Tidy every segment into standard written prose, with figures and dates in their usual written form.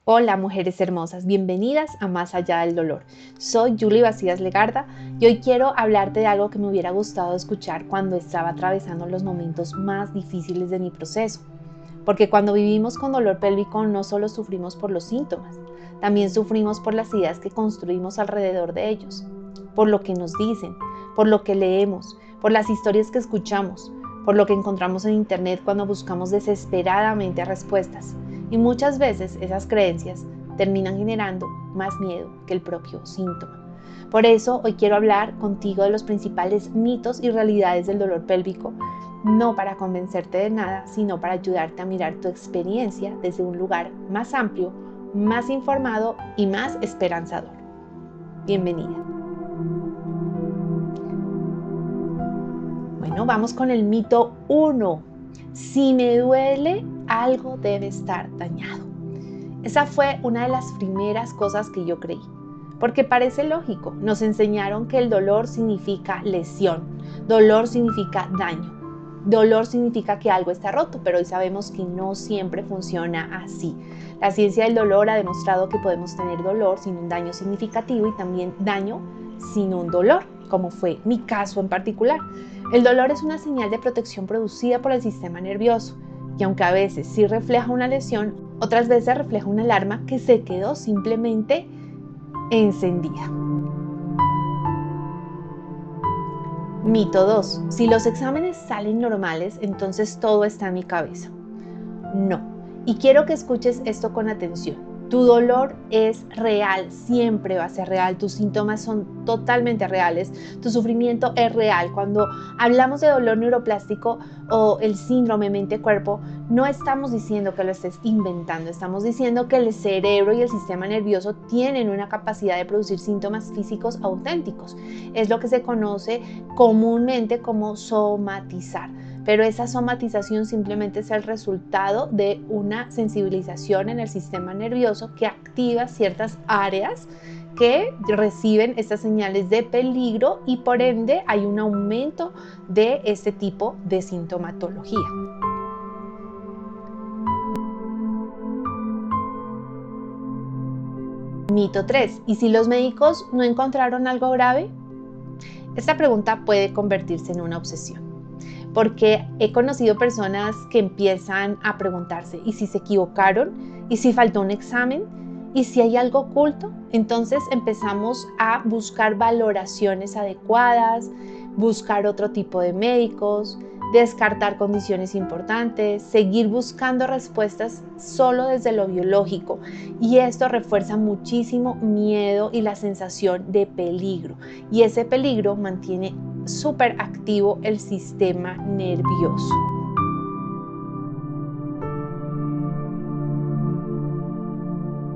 Hola mujeres hermosas, bienvenidas a Más Allá del Dolor. Soy Julie Vacías Legarda y hoy quiero hablarte de algo que me hubiera gustado escuchar cuando estaba atravesando los momentos más difíciles de mi proceso. Porque cuando vivimos con dolor pélvico no solo sufrimos por los síntomas, también sufrimos por las ideas que construimos alrededor de ellos, por lo que nos dicen, por lo que leemos, por las historias que escuchamos, por lo que encontramos en internet cuando buscamos desesperadamente respuestas. Y muchas veces esas creencias terminan generando más miedo que el propio síntoma. Por eso hoy quiero hablar contigo de los principales mitos y realidades del dolor pélvico, no para convencerte de nada, sino para ayudarte a mirar tu experiencia desde un lugar más amplio, más informado y más esperanzador. Bienvenida. Bueno, vamos con el mito 1. Si me duele, algo debe estar dañado. Esa fue una de las primeras cosas que yo creí, porque parece lógico. Nos enseñaron que el dolor significa lesión, dolor significa daño, dolor significa que algo está roto, pero hoy sabemos que no siempre funciona así. La ciencia del dolor ha demostrado que podemos tener dolor sin un daño significativo y también daño sin un dolor, como fue mi caso en particular. El dolor es una señal de protección producida por el sistema nervioso, y aunque a veces sí refleja una lesión, otras veces refleja una alarma que se quedó simplemente encendida. Mito 2. Si los exámenes salen normales, entonces todo está en mi cabeza. No. Y quiero que escuches esto con atención. Tu dolor es real, siempre va a ser real, tus síntomas son totalmente reales, tu sufrimiento es real. Cuando hablamos de dolor neuroplástico o el síndrome mente-cuerpo, no estamos diciendo que lo estés inventando, estamos diciendo que el cerebro y el sistema nervioso tienen una capacidad de producir síntomas físicos auténticos. Es lo que se conoce comúnmente como somatizar. Pero esa somatización simplemente es el resultado de una sensibilización en el sistema nervioso que activa ciertas áreas que reciben estas señales de peligro y por ende hay un aumento de este tipo de sintomatología. Mito 3. ¿Y si los médicos no encontraron algo grave? Esta pregunta puede convertirse en una obsesión, porque he conocido personas que empiezan a preguntarse, ¿y si se equivocaron? ¿Y si faltó un examen? ¿Y si hay algo oculto? Entonces empezamos a buscar valoraciones adecuadas, buscar otro tipo de médicos, descartar condiciones importantes, seguir buscando respuestas solo desde lo biológico. Y esto refuerza muchísimo miedo y la sensación de peligro. Y ese peligro mantiene súper activo el sistema nervioso.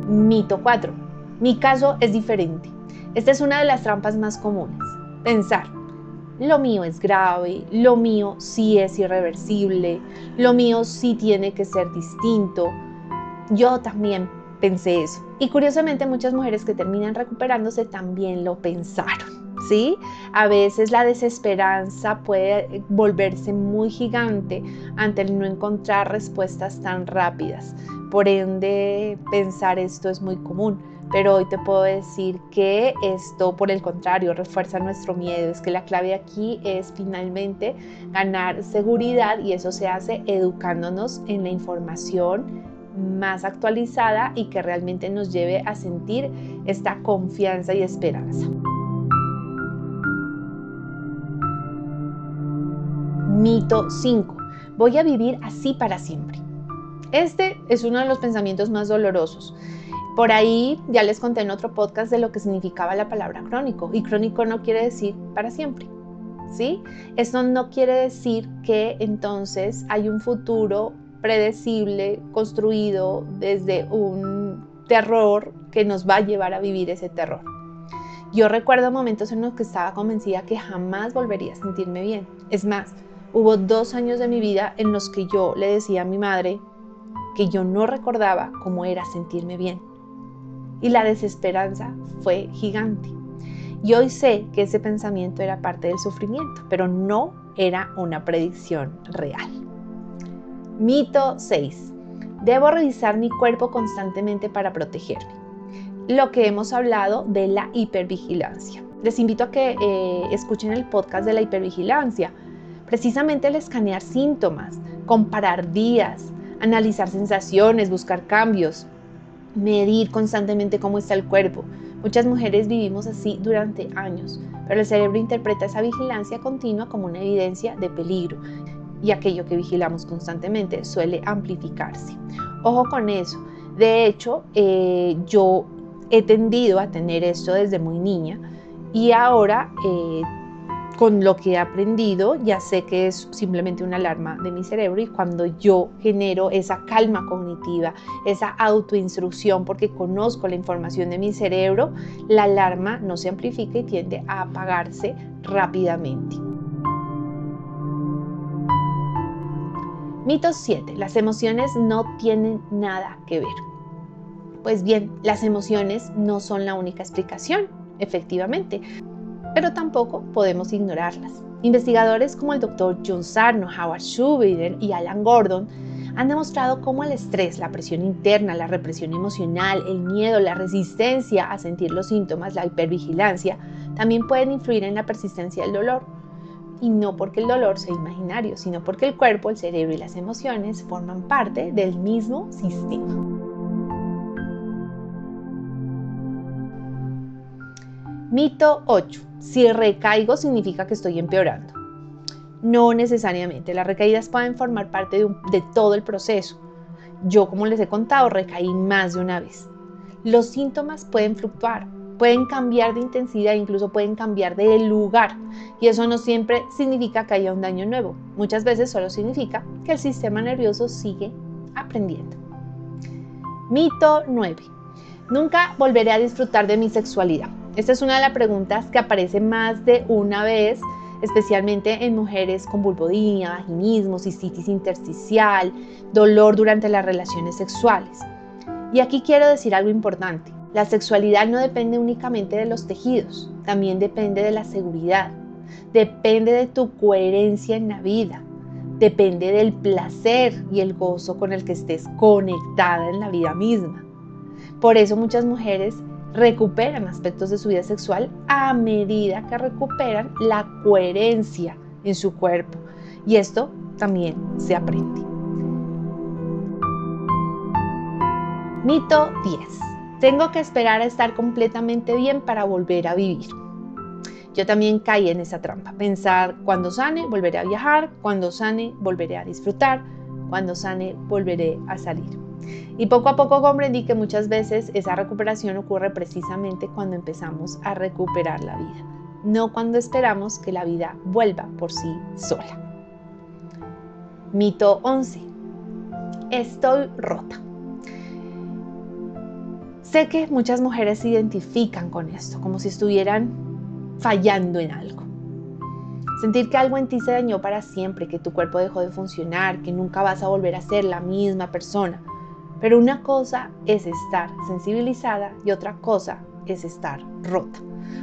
Mito 4. Mi caso es diferente. Esta es una de las trampas más comunes. Pensar, lo mío es grave, lo mío sí es irreversible, lo mío sí tiene que ser distinto. Yo también pensé eso. Y curiosamente muchas mujeres que terminan recuperándose también lo pensaron. ¿Sí? A veces la desesperanza puede volverse muy gigante ante el no encontrar respuestas tan rápidas. Por ende, pensar esto es muy común. Pero hoy te puedo decir que esto, por el contrario, refuerza nuestro miedo. Es que la clave aquí es finalmente ganar seguridad y eso se hace educándonos en la información más actualizada y que realmente nos lleve a sentir esta confianza y esperanza. Mito 5. Voy a vivir así para siempre. Este es uno de los pensamientos más dolorosos. Por ahí ya les conté en otro podcast de lo que significaba la palabra crónico, y crónico no quiere decir para siempre, ¿sí? Esto no quiere decir que entonces hay un futuro predecible, construido desde un terror que nos va a llevar a vivir ese terror. Yo recuerdo momentos en los que estaba convencida que jamás volvería a sentirme bien. Es más, hubo 2 años de mi vida en los que yo le decía a mi madre que yo no recordaba cómo era sentirme bien. Y la desesperanza fue gigante. Y hoy sé que ese pensamiento era parte del sufrimiento, pero no era una predicción real. Mito 6. Debo revisar mi cuerpo constantemente para protegerme. Lo que hemos hablado de la hipervigilancia. Les invito a que escuchen el podcast de la hipervigilancia. Precisamente el escanear síntomas, comparar días, analizar sensaciones, buscar cambios, medir constantemente cómo está el cuerpo. Muchas mujeres vivimos así durante años, pero el cerebro interpreta esa vigilancia continua como una evidencia de peligro y aquello que vigilamos constantemente suele amplificarse. Ojo con eso. De hecho, yo he tendido a tener esto desde muy niña y ahora con lo que he aprendido ya sé que es simplemente una alarma de mi cerebro, y cuando yo genero esa calma cognitiva, esa autoinstrucción porque conozco la información de mi cerebro, la alarma no se amplifica y tiende a apagarse rápidamente. Mito 7. Las emociones no tienen nada que ver. Pues bien, las emociones no son la única explicación, efectivamente, pero tampoco podemos ignorarlas. Investigadores como el Dr. John Sarno, Howard Schubiner y Alan Gordon han demostrado cómo el estrés, la presión interna, la represión emocional, el miedo, la resistencia a sentir los síntomas, la hipervigilancia, también pueden influir en la persistencia del dolor. Y no porque el dolor sea imaginario, sino porque el cuerpo, el cerebro y las emociones forman parte del mismo sistema. Mito 8. Si recaigo significa que estoy empeorando. No necesariamente. Las recaídas pueden formar parte de todo el proceso. Yo, como les he contado, recaí más de una vez. Los síntomas pueden fluctuar, pueden cambiar de intensidad, incluso pueden cambiar de lugar. Y eso no siempre significa que haya un daño nuevo. Muchas veces solo significa que el sistema nervioso sigue aprendiendo. Mito 9. Nunca volveré a disfrutar de mi sexualidad. Esta es una de las preguntas que aparece más de una vez, especialmente en mujeres con vulvodynia, vaginismo, cistitis intersticial, dolor durante las relaciones sexuales. Y aquí quiero decir algo importante. La sexualidad no depende únicamente de los tejidos, también depende de la seguridad, depende de tu coherencia en la vida, depende del placer y el gozo con el que estés conectada en la vida misma. Por eso muchas mujeres recuperan aspectos de su vida sexual a medida que recuperan la coherencia en su cuerpo. Y esto también se aprende. Mito 10. Tengo que esperar a estar completamente bien para volver a vivir. Yo también caí en esa trampa. Pensar, cuando sane, volveré a viajar, cuando sane, volveré a disfrutar, cuando sane, volveré a salir. Y poco a poco comprendí que muchas veces esa recuperación ocurre precisamente cuando empezamos a recuperar la vida, no cuando esperamos que la vida vuelva por sí sola. Mito 11. Estoy rota. Sé que muchas mujeres se identifican con esto, como si estuvieran fallando en algo. Sentir que algo en ti se dañó para siempre, que tu cuerpo dejó de funcionar, que nunca vas a volver a ser la misma persona. Pero una cosa es estar sensibilizada y otra cosa es estar rota.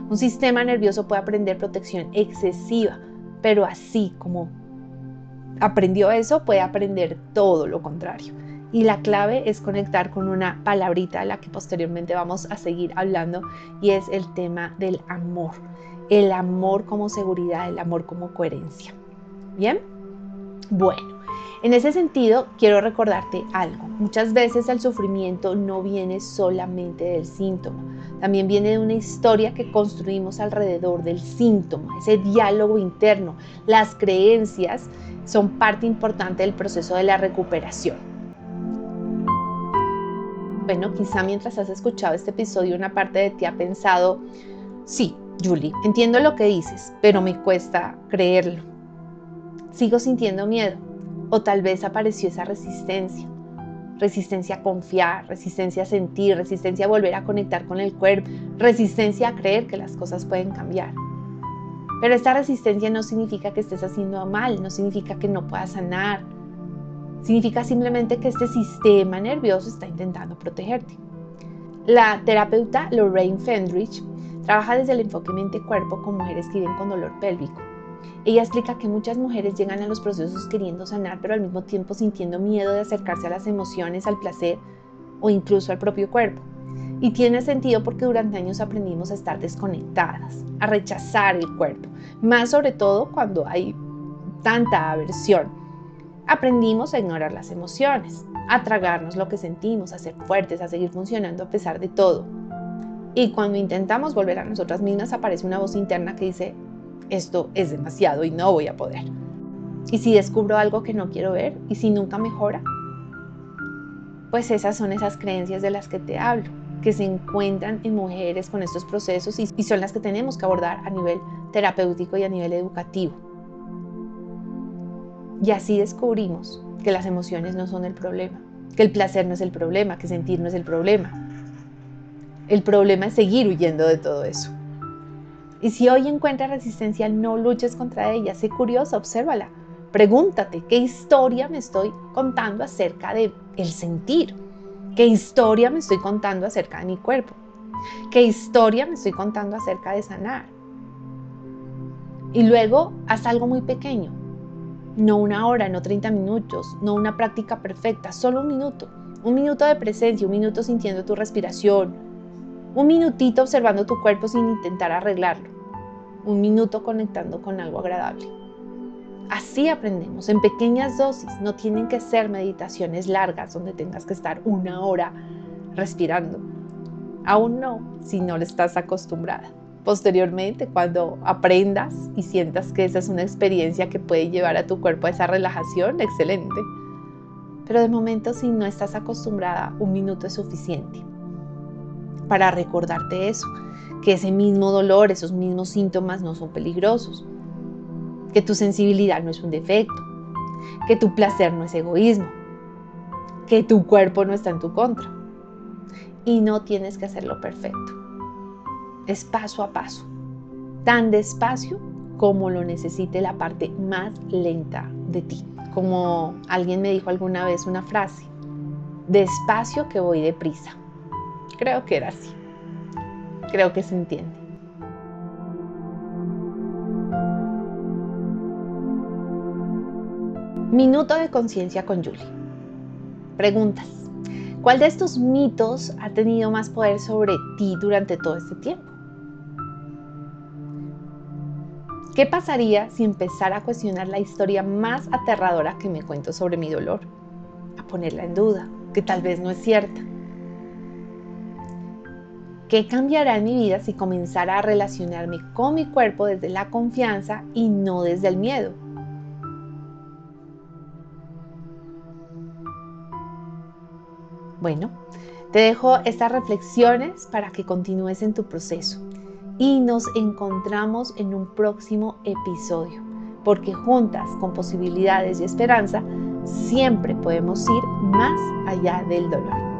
Un sistema nervioso puede aprender protección excesiva, pero así como aprendió eso, puede aprender todo lo contrario. Y la clave es conectar con una palabrita de la que posteriormente vamos a seguir hablando, y es el tema del amor. El amor como seguridad, el amor como coherencia. ¿Bien? Bueno. En ese sentido, quiero recordarte algo. Muchas veces el sufrimiento no viene solamente del síntoma, también viene de una historia que construimos alrededor del síntoma, ese diálogo interno. Las creencias son parte importante del proceso de la recuperación. Bueno, quizá mientras has escuchado este episodio, una parte de ti ha pensado, sí, Julie, entiendo lo que dices, pero me cuesta creerlo. Sigo sintiendo miedo. O tal vez apareció esa resistencia a confiar, resistencia a sentir, resistencia a volver a conectar con el cuerpo, resistencia a creer que las cosas pueden cambiar. Pero esta resistencia no significa que estés haciendo mal, no significa que no puedas sanar, significa simplemente que este sistema nervioso está intentando protegerte. La terapeuta Lorraine Fendrich trabaja desde el enfoque mente-cuerpo con mujeres que viven con dolor pélvico. Ella explica que muchas mujeres llegan a los procesos queriendo sanar, pero al mismo tiempo sintiendo miedo de acercarse a las emociones, al placer o incluso al propio cuerpo. Y tiene sentido porque durante años aprendimos a estar desconectadas, a rechazar el cuerpo, más sobre todo cuando hay tanta aversión. Aprendimos a ignorar las emociones, a tragarnos lo que sentimos, a ser fuertes, a seguir funcionando a pesar de todo. Y cuando intentamos volver a nosotras mismas, aparece una voz interna que dice: esto es demasiado y no voy a poder. ¿Y si descubro algo que no quiero ver? ¿Y si nunca mejora? Pues esas son esas creencias de las que te hablo, que se encuentran en mujeres con estos procesos y son las que tenemos que abordar a nivel terapéutico y a nivel educativo. Y así descubrimos que las emociones no son el problema, que el placer no es el problema, que sentir no es el problema. El problema es seguir huyendo de todo eso. Y si hoy encuentras resistencia, no luches contra ella, sé curiosa, obsérvala. Pregúntate, ¿qué historia me estoy contando acerca de el sentir? ¿Qué historia me estoy contando acerca de mi cuerpo? ¿Qué historia me estoy contando acerca de sanar? Y luego haz algo muy pequeño. No una hora, no 30 minutos, no una práctica perfecta, solo un minuto. Un minuto de presencia, un minuto sintiendo tu respiración, un minutito observando tu cuerpo sin intentar arreglarlo, un minuto conectando con algo agradable. Así aprendemos, en pequeñas dosis. No tienen que ser meditaciones largas donde tengas que estar una hora respirando. Aún no, si no le estás acostumbrada. Posteriormente, cuando aprendas y sientas que esa es una experiencia que puede llevar a tu cuerpo a esa relajación, excelente. Pero de momento, si no estás acostumbrada, un minuto es suficiente para recordarte eso, que ese mismo dolor, esos mismos síntomas no son peligrosos, que tu sensibilidad no es un defecto, que tu placer no es egoísmo, que tu cuerpo no está en tu contra. Y no tienes que hacerlo perfecto. Es paso a paso, tan despacio como lo necesite la parte más lenta de ti. Como alguien me dijo alguna vez una frase: despacio que voy deprisa. Creo que era así. Creo que se entiende. Minuto de conciencia con Julie. Preguntas. ¿Cuál de estos mitos ha tenido más poder sobre ti durante todo este tiempo? ¿Qué pasaría si empezara a cuestionar la historia más aterradora que me cuento sobre mi dolor? A ponerla en duda, que tal vez no es cierta. ¿Qué cambiará en mi vida si comenzara a relacionarme con mi cuerpo desde la confianza y no desde el miedo? Bueno, te dejo estas reflexiones para que continúes en tu proceso y nos encontramos en un próximo episodio, porque juntas, con posibilidades y esperanza, siempre podemos ir más allá del dolor.